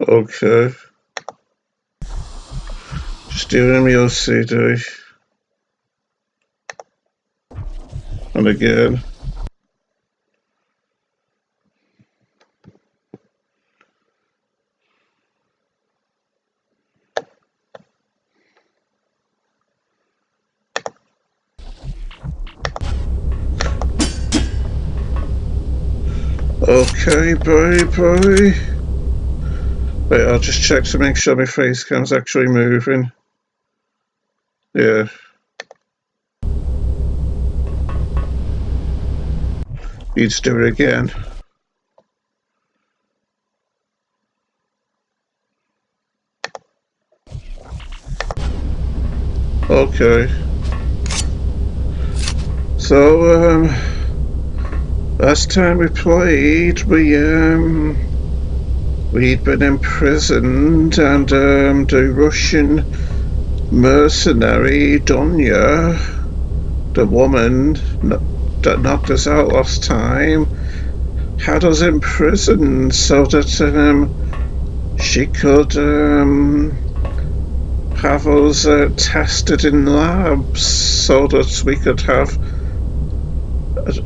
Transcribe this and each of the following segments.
Okay. Just doing my OCD. And again. Okay, bye. Wait, I'll just check to make sure my face cam's actually moving. Yeah. Need to do it again. Okay. So, last time we played, we'd been imprisoned, and the Russian mercenary Donya, the woman that knocked us out last time, had us imprisoned so that she could have us tested in labs so that we could have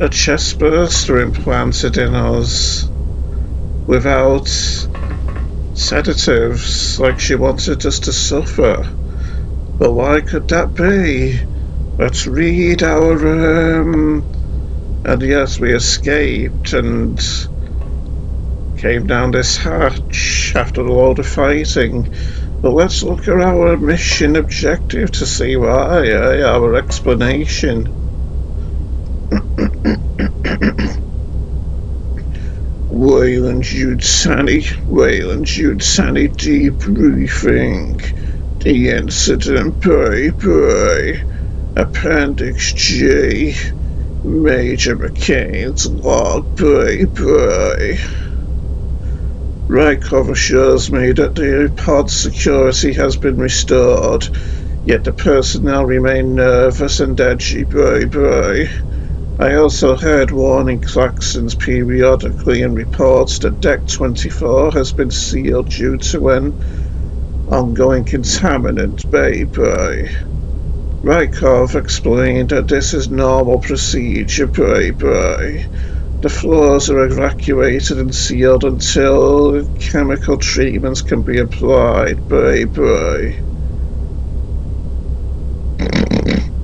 a chest burster implanted in us without sedatives, like she wanted us to suffer. But why could that be? Let's read our and yes, we escaped and came down this hatch after a load of fighting. But let's look at our mission objective to see why, our explanation. Wayland Yutani debriefing. The incident, bye. Appendix G. Major McCain's log, bye. Rykov assures me that the pod security has been restored, yet the personnel remain nervous and edgy, bye. I also heard warning klaxons periodically and reports that Deck 24 has been sealed due to an ongoing contaminant, bye. Rykov explained that this is normal procedure, bye. The floors are evacuated and sealed until chemical treatments can be applied, bye.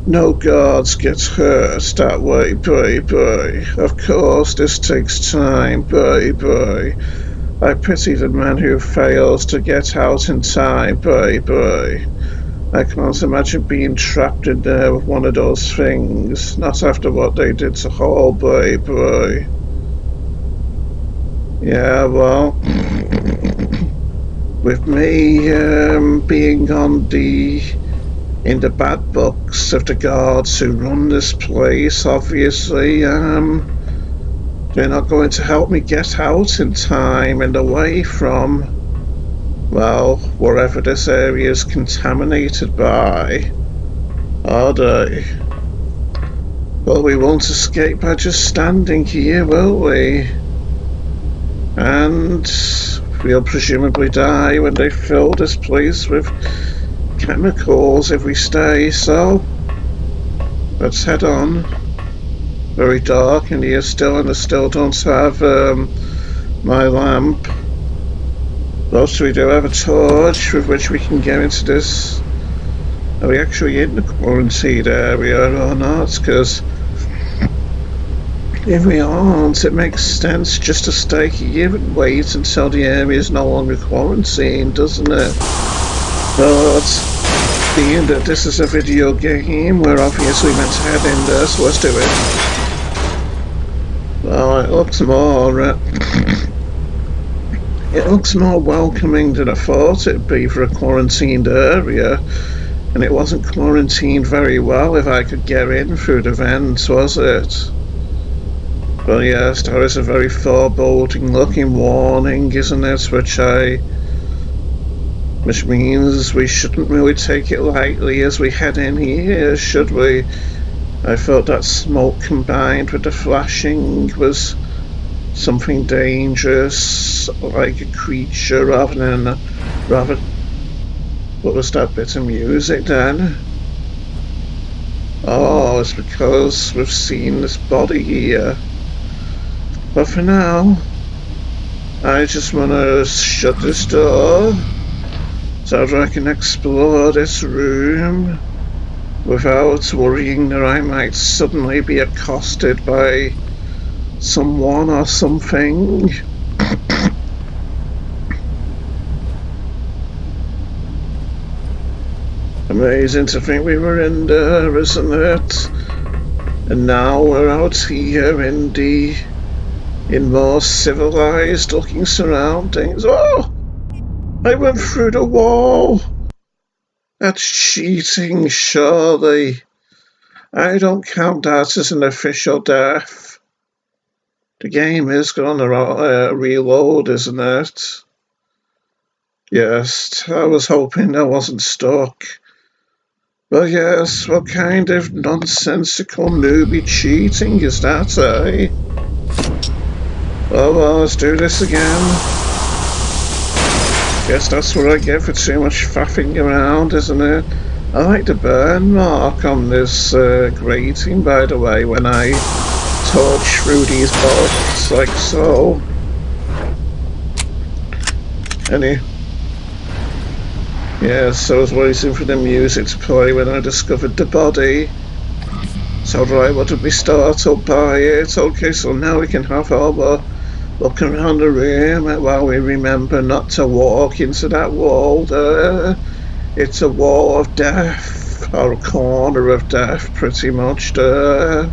No guards get hurt that way, bye. Of course, this takes time, bye. I pity the man who fails to get out in time, bye. I can't imagine being trapped in there with one of those things, not after what they did to Hall, bye. Yeah, well, with me being in the bad books of the guards who run this place, obviously, they're not going to help me get out in time and away from, well, wherever this area is contaminated by, are they? Well, we won't escape by just standing here, will we? And we'll presumably die when they fill this place with chemicals if we stay, so let's head on. Very dark in here still, and I still don't have my lamp. But we do have a torch with which we can get into this. Are we actually in the quarantined area or not? Because if we aren't, it makes sense just to stay here and wait until the area is no longer quarantined, doesn't it? But being that this is a video game, we're obviously meant to head in there, so let's do it. Well, it looks more welcoming than I thought it'd be for a quarantined area, and it wasn't quarantined very well if I could get in through the vents, was it? Well, yes, there is a very foreboding looking warning, isn't it, which means we shouldn't really take it lightly as we head in here, should we? I felt that smoke combined with the flashing was something dangerous, like a creature, rather than rather. What was that bit of music then? Oh, it's because we've seen this body here. But for now, I just want to shut this door so that I can explore this room without worrying that I might suddenly be accosted by someone or something. Amazing to think we were in there, isn't it? And now we're out here in more civilized looking surroundings. Oh, I went through the wall. That's cheating, surely. I don't count that as an official death. The game is going to reload, isn't it? Yes, I was hoping I wasn't stuck. Well, yes, what kind of nonsensical newbie cheating is that, eh? Oh, well, let's do this again. Guess that's what I get for too much faffing around, isn't it? I like the burn mark on this grating, by the way, when I torch through these bolts, like so. Yes, I was waiting for the music to play when I discovered the body. So right, what did we start up by it? Okay, so now we can have our look around the room while we remember not to walk into that wall there. It's a wall of death, or a corner of death, pretty much there.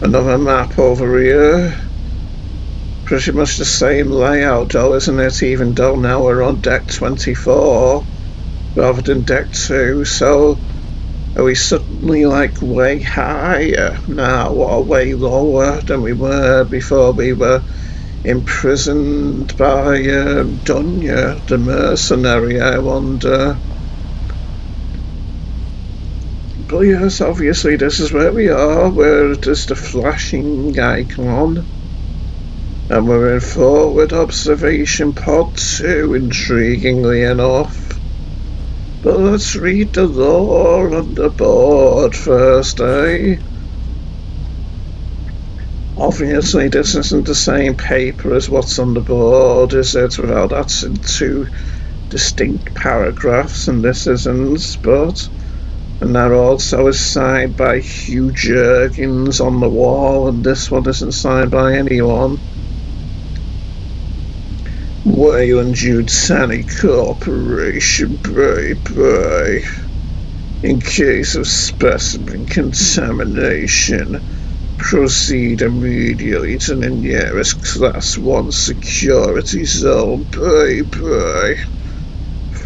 Another map over here. Pretty much the same layout though, isn't it? Even though now we're on deck 24 rather than deck 2, so are we suddenly like way higher now or way lower than we were before we were imprisoned by Dunya, the mercenary, I wonder. But yes, obviously this is where we are, where there's the flashing icon. And we're in forward observation pod 2, intriguingly enough. But let's read the lore on the board first, eh? Obviously this isn't the same paper as what's on the board, is it? Well, that's in 2 distinct paragraphs, and this isn't, but... And that also is signed by Hugh Jurgens on the wall, and this one isn't signed by anyone. Wayland Yutani Corporation, bye. In case of specimen contamination, proceed immediately to the nearest Class 1 security zone, bye.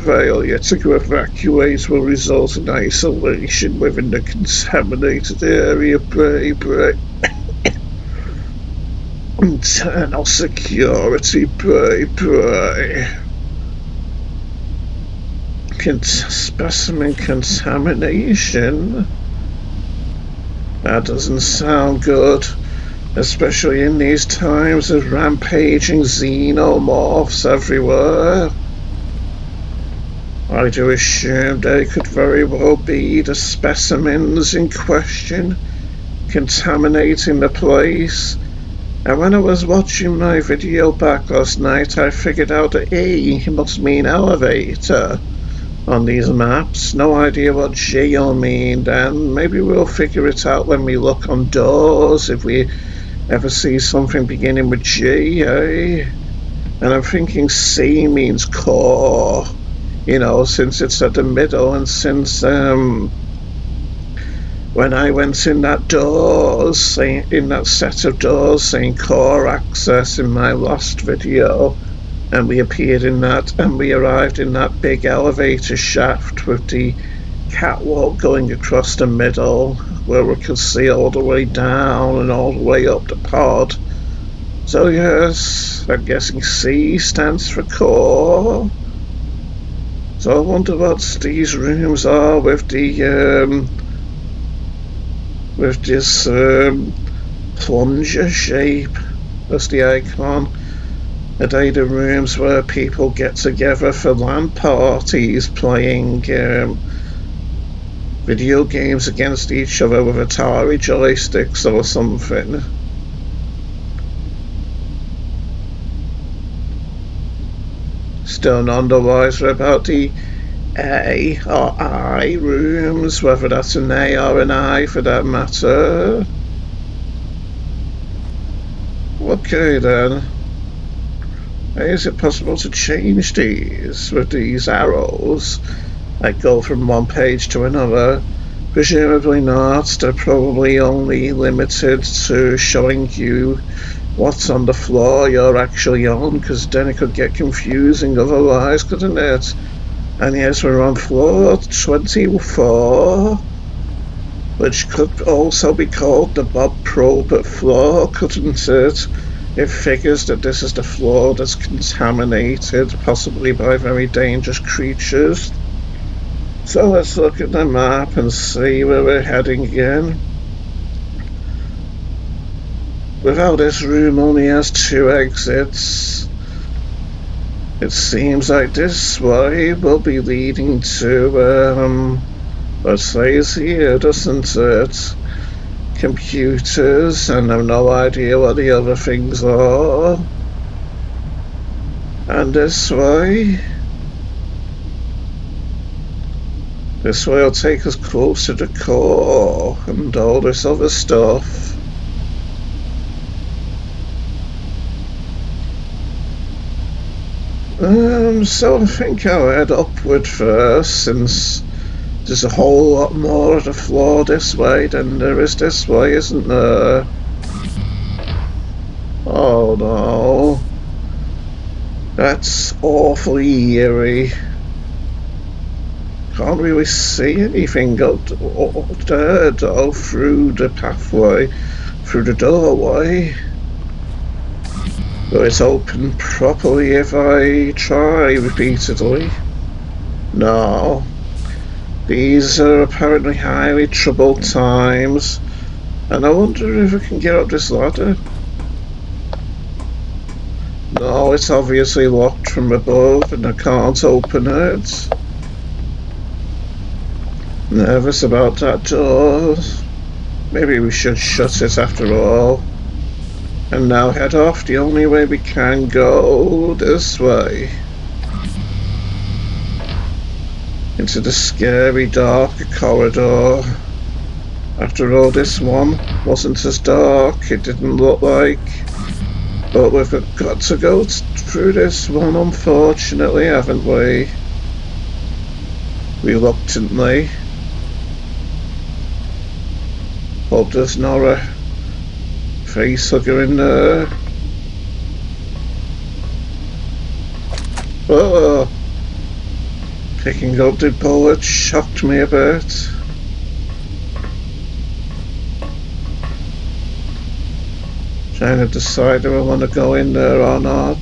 Failure to evacuate will result in isolation within the contaminated area, bye. Internal security, bye. Specimen contamination? That doesn't sound good, especially in these times of rampaging xenomorphs everywhere. I do assume they could very well be the specimens in question, contaminating the place. And when I was watching my video back last night, I figured out that E must mean elevator on these maps. No idea what G will mean then. Maybe we'll figure it out when we look on doors, if we ever see something beginning with G, eh? And I'm thinking C means core, since it's at the middle, and since when I went in that set of doors saying core access in my last video, and we arrived in that big elevator shaft with the catwalk going across the middle, where we could see all the way down and all the way up the pod. So yes, I'm guessing C stands for core. So I wonder what these rooms are with the with this plunger shape as the icon. Are they the rooms where people get together for LAN parties playing video games against each other with Atari joysticks or something? Still none the wiser about the A or I rooms, whether that's an A or an I for that matter. Okay then. Is it possible to change these with these arrows? I go from one page to another. Presumably not. They're probably only limited to showing you what's on the floor you're actually on, because then it could get confusing otherwise, couldn't it? And yes, we're on floor 24, which could also be called the Bob Probert floor, couldn't it? It figures that this is the floor that's contaminated, possibly by very dangerous creatures. So let's look at the map and see where we're heading again. Without this room only has 2 exits. It seems like this way will be leading to, what says here, doesn't it? Computers, and I've no idea what the other things are. And this way will take us close to the core and all this other stuff. So I think I'll head upward first, since there's a whole lot more of the floor this way than there is this way, isn't there? Oh no. That's awfully eerie. Can't really see anything out there though, through the pathway, through the doorway. Will it open properly if I try repeatedly? No. These are apparently highly troubled times, and I wonder if I can get up this ladder. No, it's obviously locked from above and I can't open it. Nervous about that door. Maybe we should shut it after all. And now head off the only way we can go, this way. Into the scary dark corridor. After all, this one wasn't as dark, it didn't look like. But we've got to go through this one, unfortunately, haven't we? Reluctantly. Hope there's not a facehugger in there. Oh! Picking up the bullet shocked me a bit. Trying to decide if I want to go in there or not.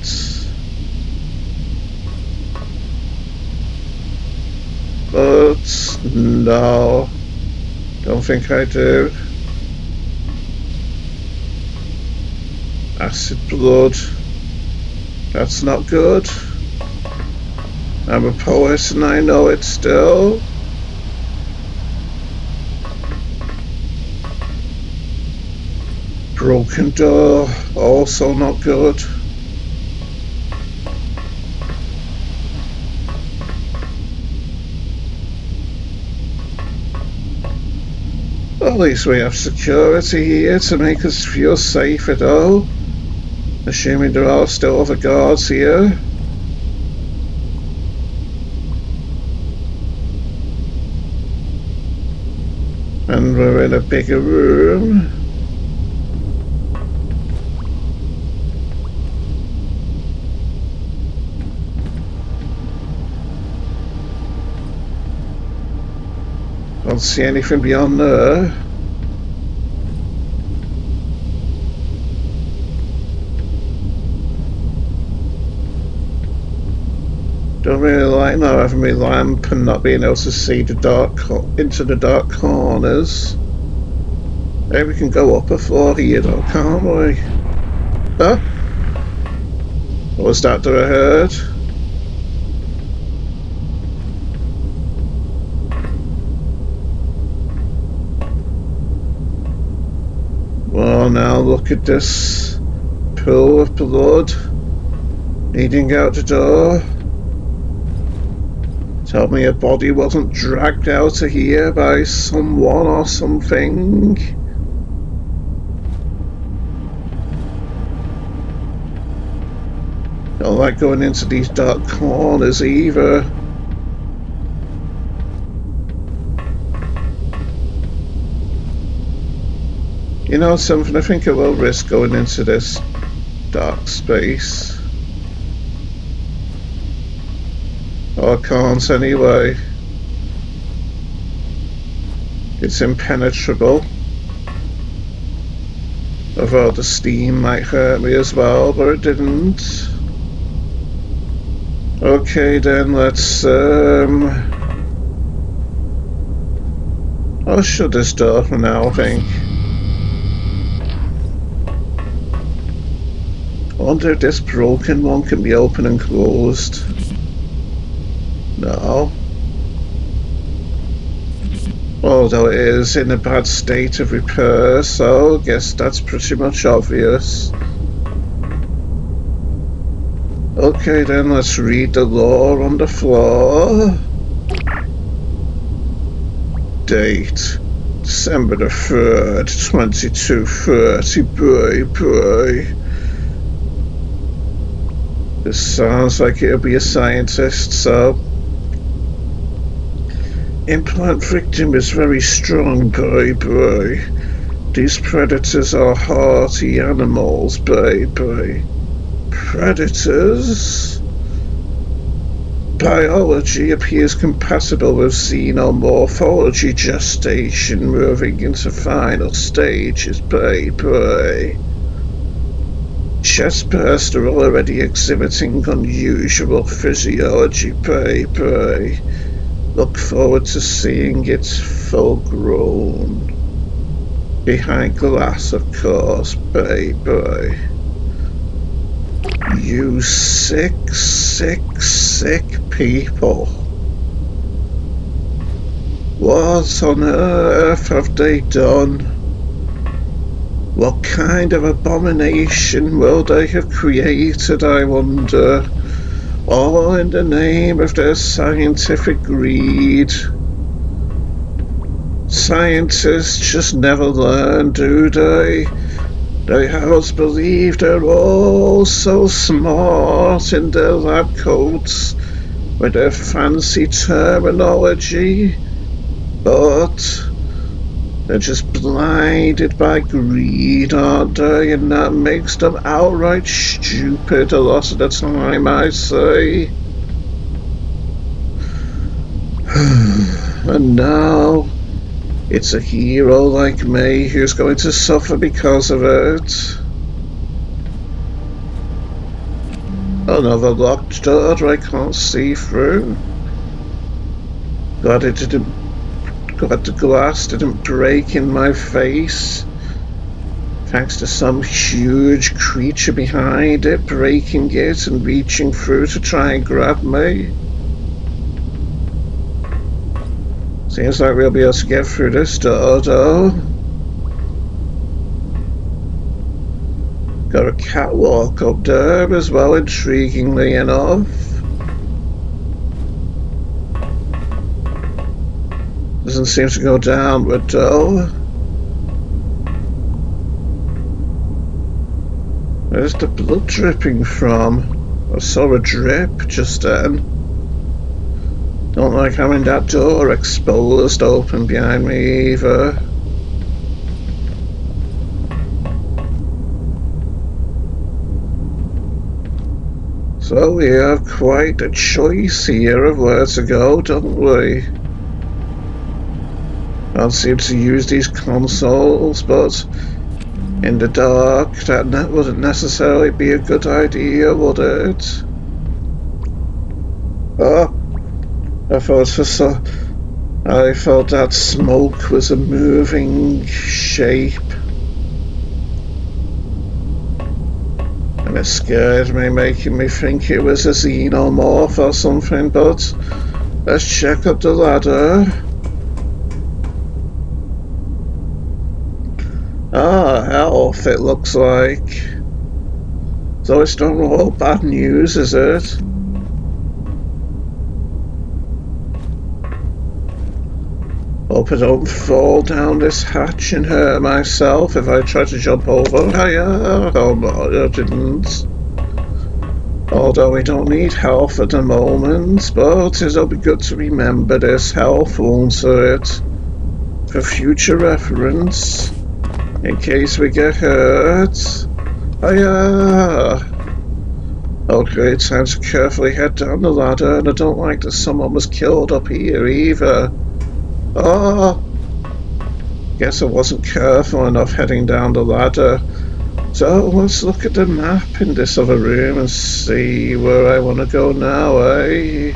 But no, don't think I do. Acid blood. That's not good. I'm a poet and I know it still. Broken door, also not good. At least we have security here to make us feel safer though. Assuming there are still other guards here. And we're in a bigger room. Don't see anything beyond there. Don't really like not having my lamp and not being able to see the into the dark corners. Hey, we can go up a floor here though, can't we? Huh? What was that I heard? Well, now look at this pool of blood leading out the door. Tell me a body wasn't dragged out of here by someone or something. Don't like going into these dark corners either. You know something, I think I will risk going into this dark space. Oh, I can't anyway. It's impenetrable. Although the steam might hurt me as well, but it didn't. Okay then, let's I'll shut this door for now, I think. I wonder if this broken one can be opened and closed. No. Although it is in a bad state of repair, so I guess that's pretty much obvious. Okay then, let's read the law on the floor. Date December the 3rd, 2230. Boy. This sounds like it'll be a scientist, so. Implant victim is very strong, boy. These predators are hearty animals, boy. Predators? Biology appears compatible with xenomorphology gestation, moving into final stages, boy. Chestbursts are already exhibiting unusual physiology, boy. Look forward to seeing it full grown. Behind glass, of course, boy. You sick people. What on earth have they done? What kind of abomination will they have created, I wonder? All in the name of their scientific greed. Scientists just never learn, do they? They have us believe they're all so smart in their lab coats with their fancy terminology, but they're just blinded by greed, aren't they? And that makes them outright stupid a lot of the time, I say. And now it's a hero like me who's going to suffer because of it. Another locked door I can't see through. Glad the glass didn't break in my face. Thanks to some huge creature behind it, breaking it and reaching through to try and grab me. Seems like we'll be able to get through this door, though. Got a catwalk up there as well, intriguingly enough. Doesn't seem to go downward, though. Where's the blood dripping from? I saw a drip just then. Don't like having that door exposed open behind me either. So we have quite a choice here of where to go, don't we? Can't seem to use these consoles, but in the dark that wouldn't necessarily be a good idea, would it? Oh, I thought I saw I felt that smoke was a moving shape, and it scared me, making me think it was a xenomorph or something, but let's check up the ladder. Ah, health, it looks like. So it's not all bad news, is it? Hope I don't fall down this hatch and hurt myself if I try to jump over. Hiya! Oh no, I didn't. Although we don't need health at the moment, but it'll be good to remember this health, won't it? For future reference, in case we get hurt. Hiya! Okay, time to carefully head down the ladder, and I don't like that someone was killed up here either. Oh! Guess I wasn't careful enough heading down the ladder. So let's look at the map in this other room and see where I want to go now, eh?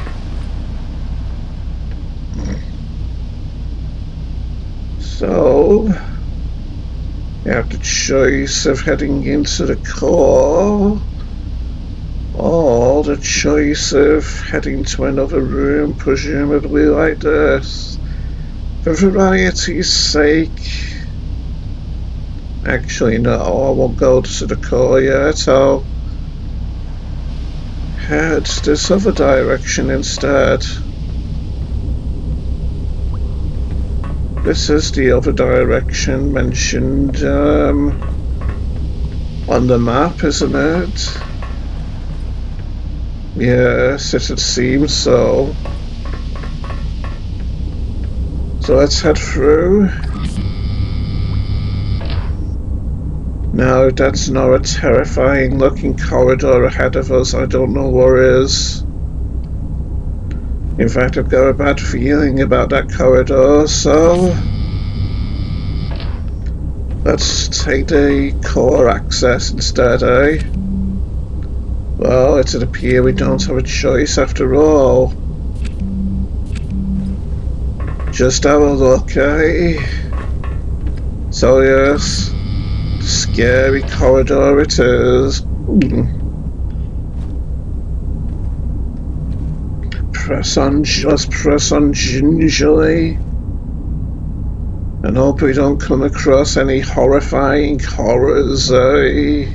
So, you have the choice of heading into the core, or the choice of heading to another room, presumably like this. For variety's sake, actually no, I won't go to the core yet. I'll head this other direction instead. This is the other direction mentioned on the map, isn't it? Yes, it seems so. So let's head through. No, that's not a terrifying looking corridor ahead of us. I don't know what is. In fact, I've got a bad feeling about that corridor, so let's take the core access instead, eh? Well, it'd appear we don't have a choice after all. Just have a look, eh? So yes, scary corridor it is. Let's press on gingerly and hope we don't come across any horrifying horrors, eh?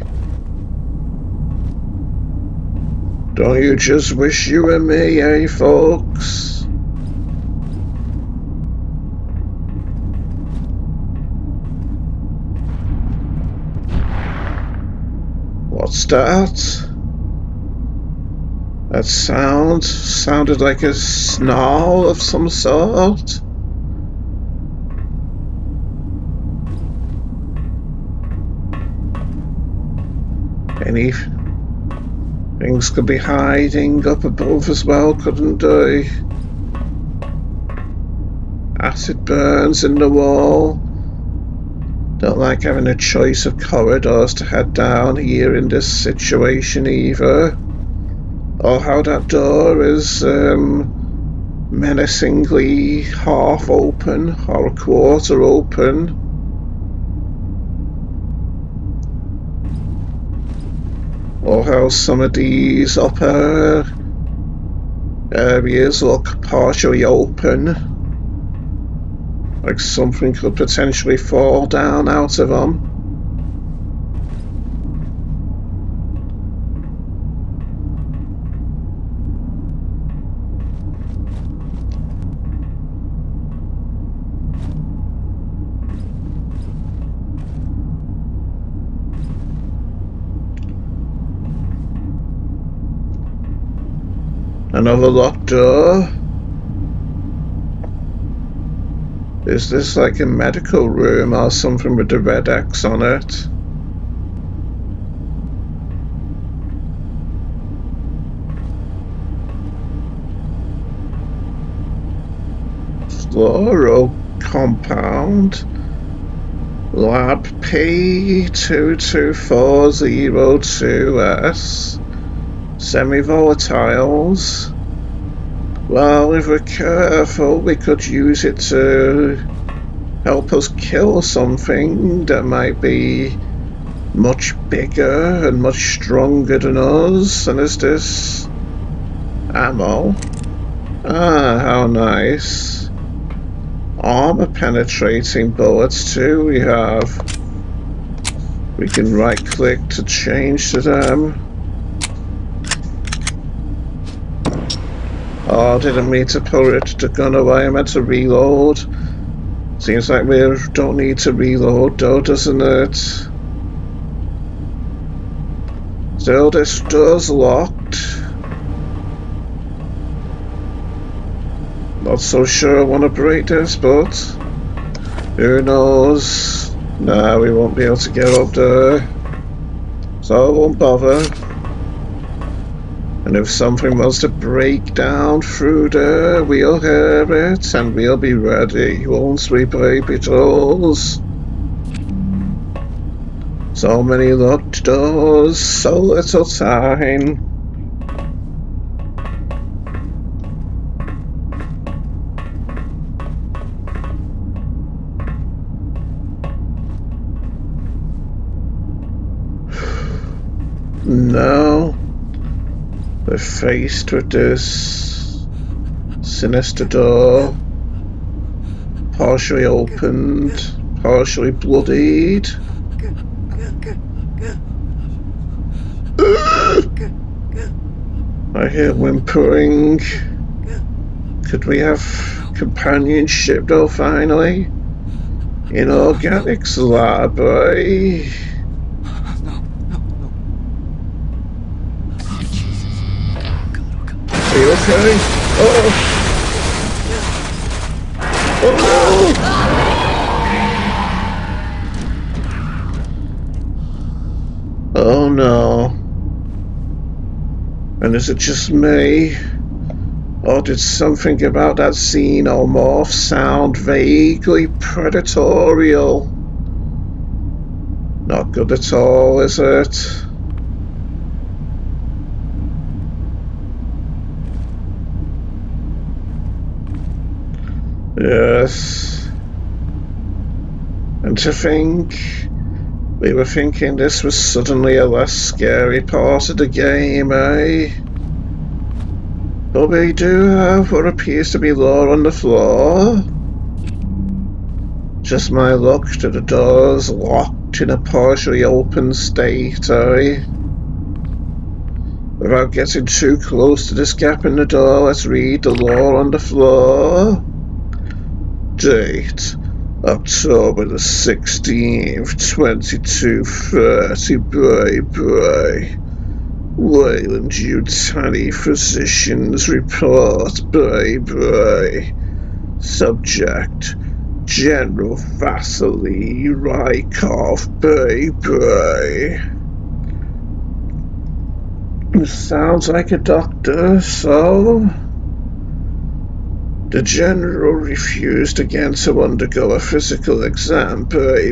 Don't you just wish you were me, eh, folks? What's that? That sounded like a snarl of some sort. Any things could be hiding up above as well, couldn't they? Acid burns in the wall. Don't like having a choice of corridors to head down here in this situation either. Or how that door is menacingly half open or a quarter open. Or how some of these upper areas look partially open, like something could potentially fall down out of them. Another locked door. Is this like a medical room or something with the red X on it? Fluoro compound. Lab P22402S. Semi-volatiles. Well, if we're careful, we could use it to help us kill something that might be much bigger and much stronger than us. And is this ammo? Ah, how nice. Armor penetrating bullets too we have. We can right click to change to them. Oh, I didn't mean to put the gun away, I meant to reload. Seems like we don't need to reload though, doesn't it? Still, this door's locked. Not so sure I want to break this, but who knows? Nah, we won't be able to get up there, so I won't bother. And if something was to break down through there, we'll hear it and we'll be ready, won't we, baby dolls? So many locked doors, so little time. Now we're faced with this sinister door, partially opened, partially bloodied. I hear whimpering. Could we have companionship though, finally? In organics lab, eh? Are you okay? Oh! Oh! Oh no. And is it just me? Or did something about that xenomorph sound vaguely predatorial? Not good at all, is it? Yes. And to think, we were thinking this was suddenly a less scary part of the game, eh? But we do have what appears to be lore on the floor. Just my luck that the door's locked in a partially open state, eh? Without getting too close to this gap in the door, let's read the lore on the floor. Date: October the 16th, 22:30, bray. Wayland Yutani physicians report, bray. Subject: General Vasily Rykov, bray. Sounds like a doctor, so... The General refused again to undergo a physical exam, bray.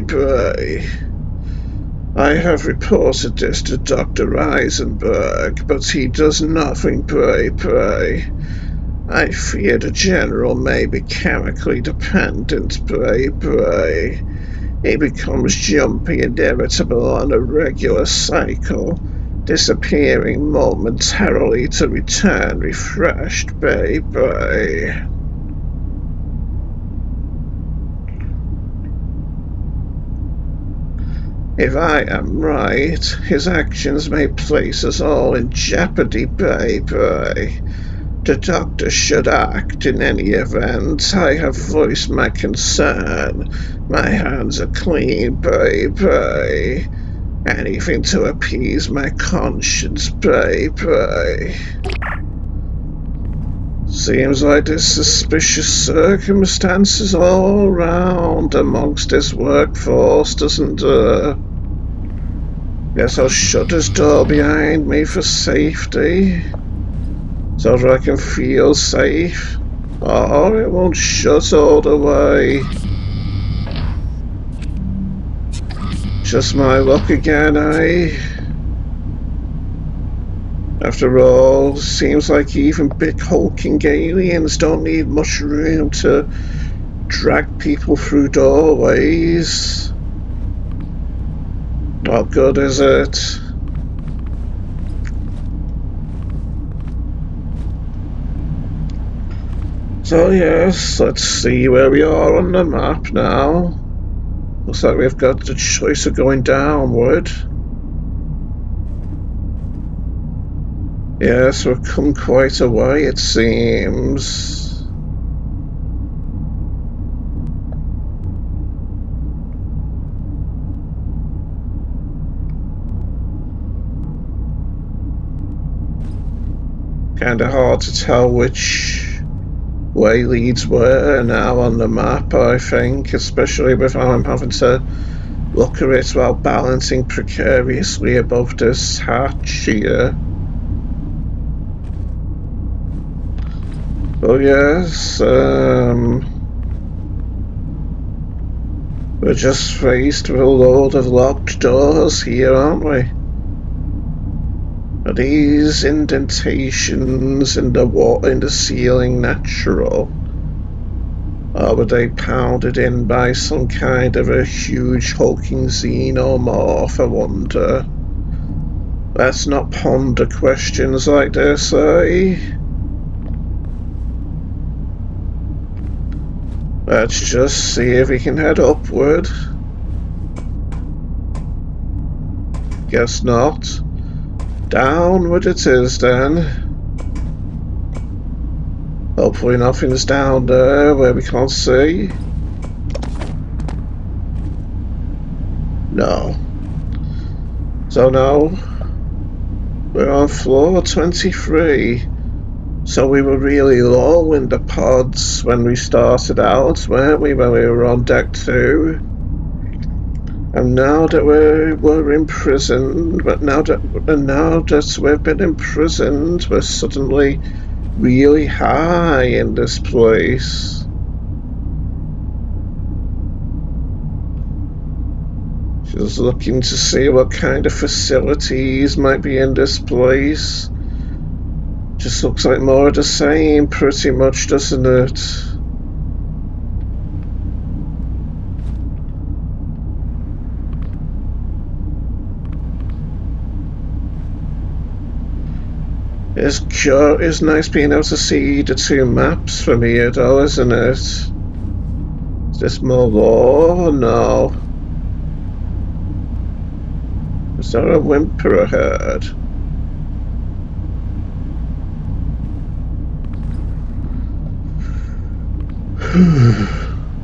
I have reported this to Dr. Eisenberg, but he does nothing, bray. I fear the General may be chemically dependent, bray. He becomes jumpy and irritable on a regular cycle, disappearing momentarily to return refreshed, bray. If I am right, his actions may place us all in jeopardy, bray. The doctor should act in any event. I have voiced my concern. My hands are clean, bray. Anything to appease my conscience, bray. Seems like there's suspicious circumstances all round amongst this workforce, doesn't there? Guess I'll shut this door behind me for safety, so that I can feel safe. Or it won't shut all the way. Just my luck again, eh? After all, seems like even big hulking aliens don't need much room to drag people through doorways. Not good, is it? So yes, let's see where we are on the map now. Looks like we've got the choice of going downward. Yes, we've come quite a way, it seems. Kinda hard to tell which way leads where now on the map, I think, especially with how I'm having to look at it while balancing precariously above this hatch here. Oh yes, we're just faced with a load of locked doors here, aren't we? Are these indentations in the ceiling natural? Or were they pounded in by some kind of a huge hulking xenomorph, I wonder? Let's not ponder questions like this, eh? Let's just see if we can head upward. Guess not. Downward it is then. Hopefully nothing's down there where we can't see. No. So now we're on floor 23. So we were really low in the pods when we started out, weren't we, when we were on deck 2? And now that we're imprisoned, but now that we've been imprisoned, we're suddenly really high in this place. Just looking to see what kind of facilities might be in this place. Just looks like more of the same, pretty much, doesn't it? It's nice being able to see the two maps from here, though, isn't it? Is this more lore? No. Is there a whimper ahead?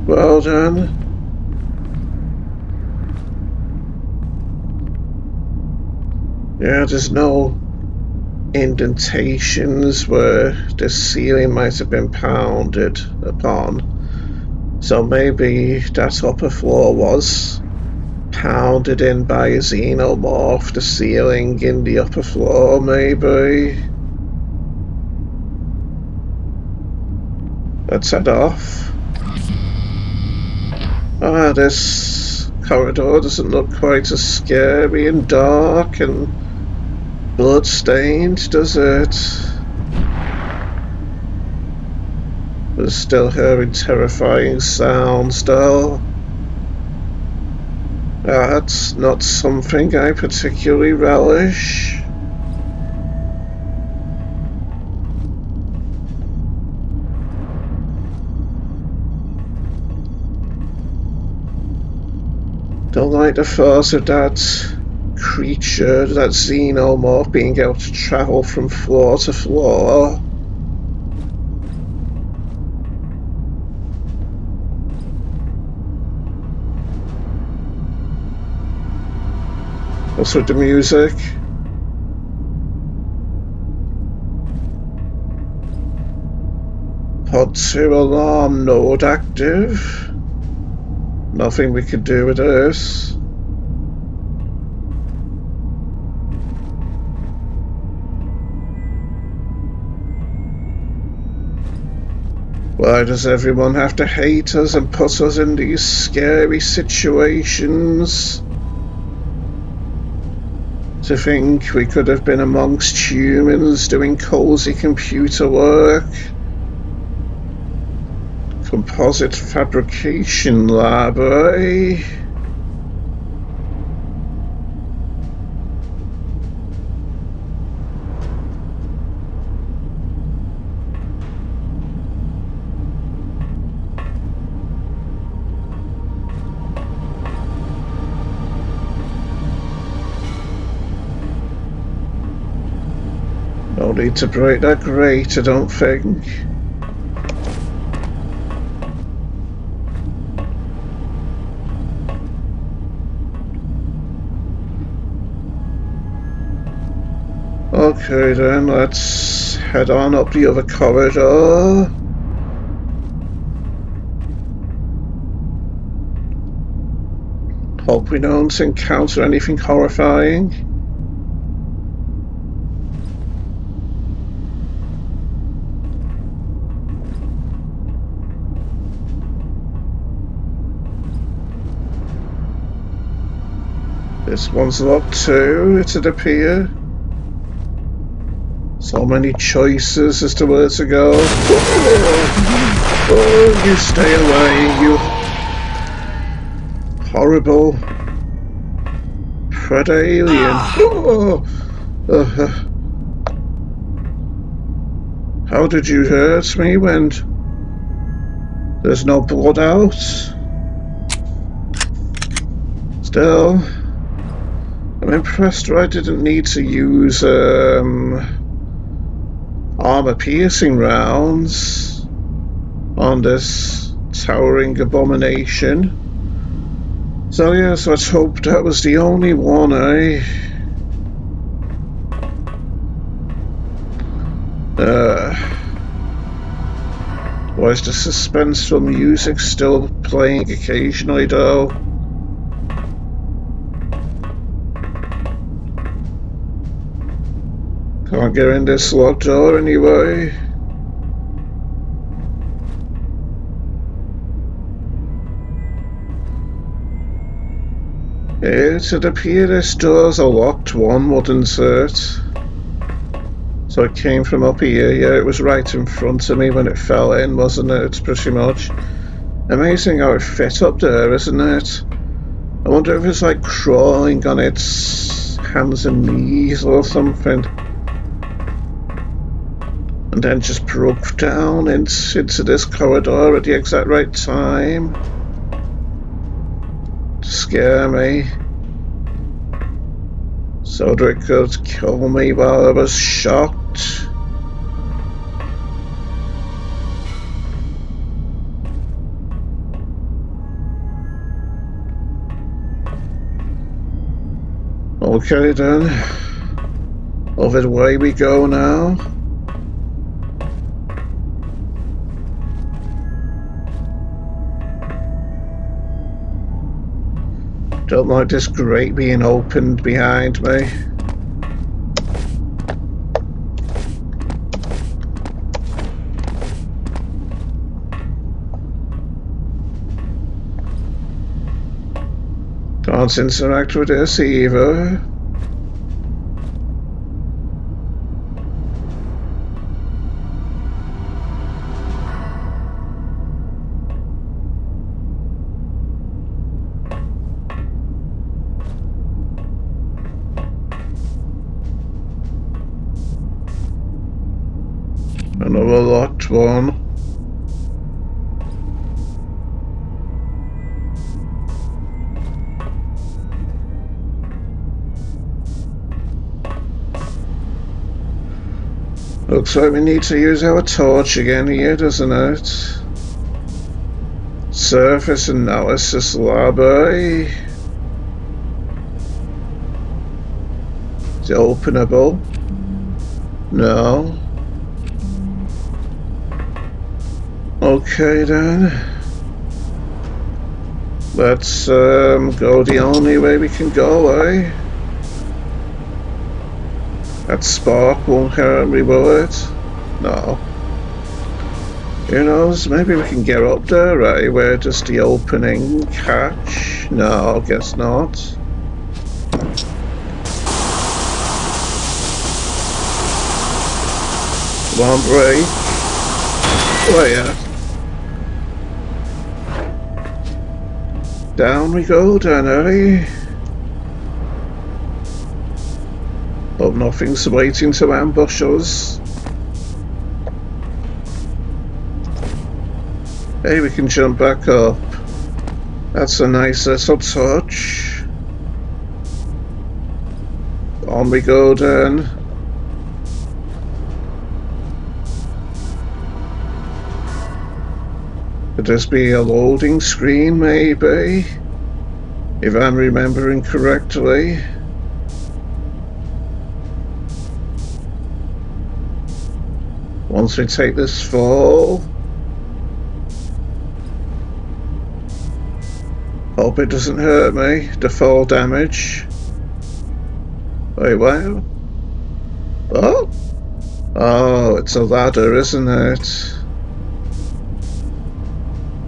Well then. Yeah, there's no indentations where the ceiling might have been pounded upon. So maybe that upper floor was pounded in by a xenomorph, the ceiling in the upper floor, maybe. Let's head off. Ah, this corridor doesn't look quite as scary and dark and blood-stained, does it? We're still hearing terrifying sounds, though. That's not something I particularly relish. Don't like the thought of that creature, that xenomorph, being able to travel from floor to floor. What's with the music? Pod 2 alarm node active. Nothing we could do with this. Why does everyone have to hate us and put us in these scary situations? To think we could have been amongst humans doing cozy computer work. Composite fabrication lab, eh? No need to break that grate, I don't think. Okay then, let's head on up the other corridor. Hope we don't encounter anything horrifying. This one's locked too, it'd appear. So many choices as to where to go. Oh, you stay away, you horrible predalien. How did you hurt me when there's no blood out? Still, I'm impressed I didn't need to use armor-piercing rounds on this towering abomination. So yes, let's hope that was the only one, eh? Why is the suspenseful music still playing occasionally, though? Can't get in this locked door anyway. It'd appear this door's a locked one, wouldn't it? So it came from up here. Yeah, it was right in front of me when it fell in, wasn't it? Pretty much. Amazing how it fit up there, isn't it? I wonder if it's like crawling on its hands and knees or something. And then just broke down into this corridor at the exact right time. To scare me. So that it could kill me while I was shocked. Okay then. Over the way we go now. Don't like this grate being opened behind me. Can't interact with this either. Another locked one. Looks like we need to use our torch again here, doesn't it? Surface analysis lab, eh? Is it openable? No. Okay then. Let's go the only way we can go, eh? That spark won't hurt me, will it? No. Who knows, maybe we can get up there, right? Where does the opening catch? No, guess not. Come on, Bray. Oh yeah. Down we go, then, eh? Hope nothing's waiting to ambush us. Hey, we can jump back up. That's a nice little touch. On we go, then. Could this be a loading screen, maybe? If I'm remembering correctly. Once we take this fall. Hope it doesn't hurt me, the fall damage. Wait, what? Oh? Oh, it's a ladder, isn't it?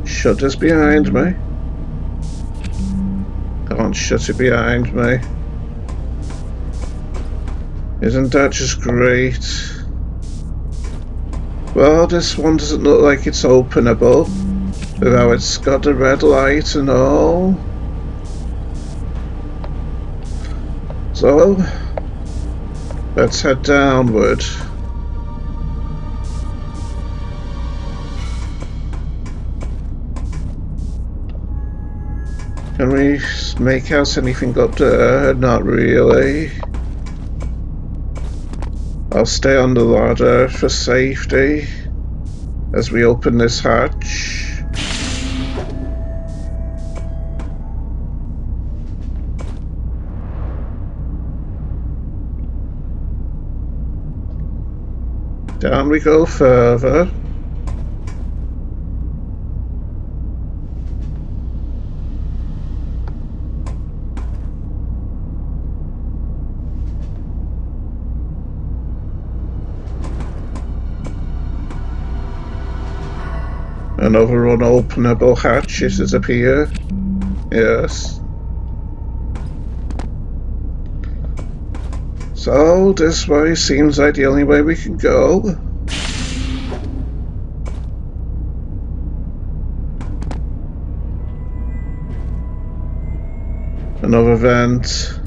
Shut this behind me. Can't shut it behind me. Isn't that just great? Well, this one doesn't look like it's openable. With how it's got the red light and all. So, let's head downward. Can we make out anything up there? Not really. I'll stay on the ladder for safety as we open this hatch. Down we go further. Another unopenable hatch is up here. Yes. So this way seems like the only way we can go. Another vent.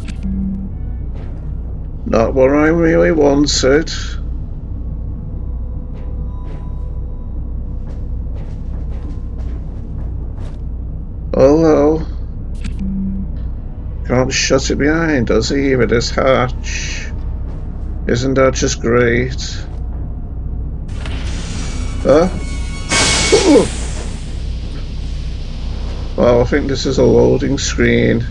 Not what I really wanted. Oh well. Can't shut it behind us either, this hatch. Isn't that just great? Huh? Ooh. Well, I think this is a loading screen.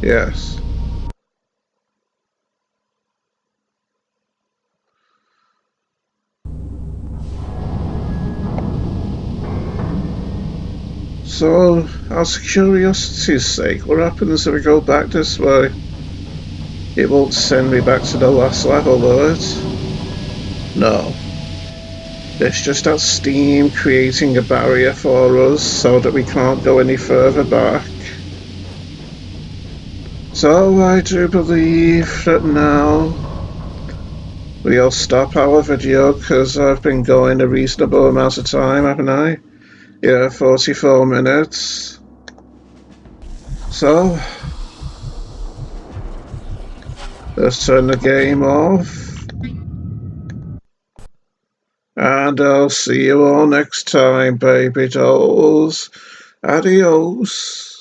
Yes. So, out of curiosity's sake, what happens if we go back this way? It won't send me back to the last level, will it? No. It's just that steam creating a barrier for us so that we can't go any further back. So I do believe that now we'll stop our video because I've been going a reasonable amount of time, haven't I? Yeah, 44 minutes. So, let's turn the game off. And I'll see you all next time, baby dolls. Adios.